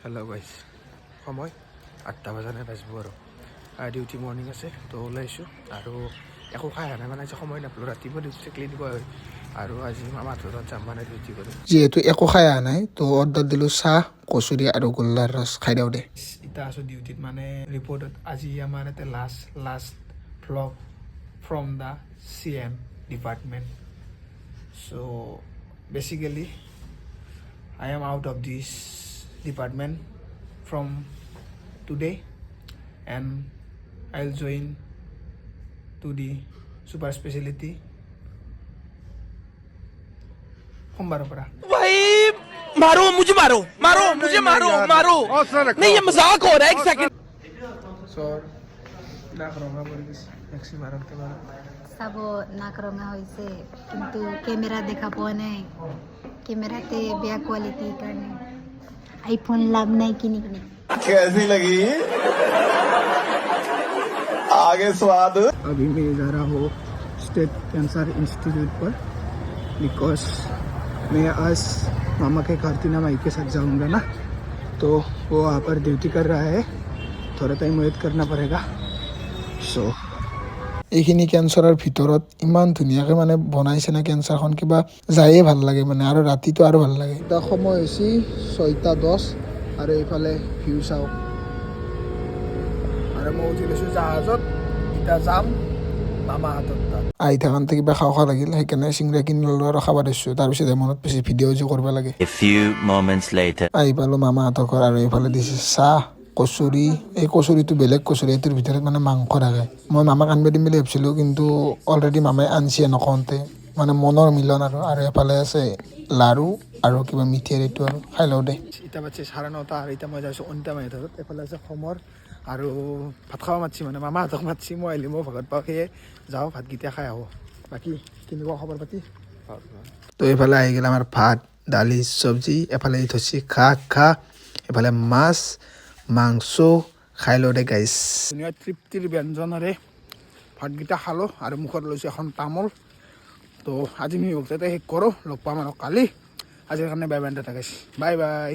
Hello' guys সময় 8টা বজানে বাজিব আৰু ডিউটি মৰ্ণিং আছে তো ওলাইছোঁ আৰু একো খাই অহা নাই মানে আজি সময় নাপালোঁ ৰাতিপুৱা ডিউটি ক্লিন কৰা হয় আৰু আজি মামাৰ ঘৰত যাম মানে ডিউটি কৰি যিহেতু একো খাই অহা নাই তো অৰ্ডাৰ দিলোঁ চাহ কচুৰি আৰু গোল্লাৰ ৰস খাই দিওঁ দে এতিয়া আছোঁ ডিউটিত মানে ৰিপৰ্টত আজি আমাৰ এটা last vlog from the CM department so' basically I am out of this department from today and I'll join to the super specialty सोमवार पर भाई मारो मुझे नहीं ये मजाक हो रहा है एक सेकंड सर ना करूँगा बोलिस नेक्स्ट मारक के बारे চাব নাক ৰঙা হৈছে কিন্তু কেমেৰা দেখা পোৱা নাই কেমেৰাতে বেয়া কোৱালিটিৰ কাৰণে আইফোন লাভ নাই কিনি কিনি कैसी लगी आगे स्वाद अभी मैं जा रहा हूँ state cancer institute per because मैं आज मामा के कार्तिना माई के साथ जाऊँगा ना तो वो वहाँ पर ड्यूटी कर रहा है थोड़ा टाइम वेट करना पड़ेगा सो এইখিনি কেঞ্চাৰৰ ভিতৰত ইমান ধুনীয়াকৈ মানে বনাইছে না কেঞ্চাৰখন কিবা যায়ে ভাল লাগে মানে আৰু ৰাতিটো আৰু ভাল লাগে এতিয়া সময় হৈছে 6:10 আৰু এইফালে ভিউ চাওঁ আৰু মই উঠি লৈছোঁ জাহাজত এতিয়া যাম মামাহঁতৰ তাত আহি থাকোঁতে কিবা খাওঁ লাগিল সেইকাৰণে চিংৰা কিনি ল'লোঁ আৰু খাব দিছোঁ তাৰপিছত মনত পিছে ভিডিঅ' যে কৰিব লাগে A few moments later. আহি পালোঁ মামাহঁতৰ ঘৰ আৰু এইফালে দিছে চাহ কচুৰি এই কচুৰিটো বেলেগ কচুৰি এইটোৰ ভিতৰত মানে মাংস থাকে মই মামাক আনিব দিম বুলি ভাবিছিলোঁ কিন্তু অলৰেডি মামাই আনিছে নকওঁতে মানে মনৰ মিলন আৰু এইফালে আছে লাৰু আৰু কিবা মিঠাই এইটো আৰু খাই লওঁ দে এতিয়া বাজছে 9:30 আৰু এতিয়া মই যাইছোঁ অনিতা মাহীৰ ঘৰত এইফালে আছে সমৰ আৰু ভাত খাব মাতিছি মানে মামাহঁতক মাতিছি মই আহিলে মই ভাগত পাওঁ সেয়ে যাওঁ ভাতকেইটা খাই আহোঁ বাকী কেনেকুৱা খবৰ পাতি তো এইফালে আহি গ'ল আমাৰ ভাত দালি চব্জি এফালে থৈছে খা এইফালে মাছ মাংস খাই লওঁ দে গাইছ ধুনীয়া তৃপ্তিৰ ব্যঞ্জনেৰে ভাতকেইটা খালোঁ আৰু মুখত লৈছোঁ এখন তামোল তো আজি আমি শেষ কৰোঁ লগ পাম আৰু কালি আজিৰ কাৰণে বাই বাই টাটা গাইছ বাই বাই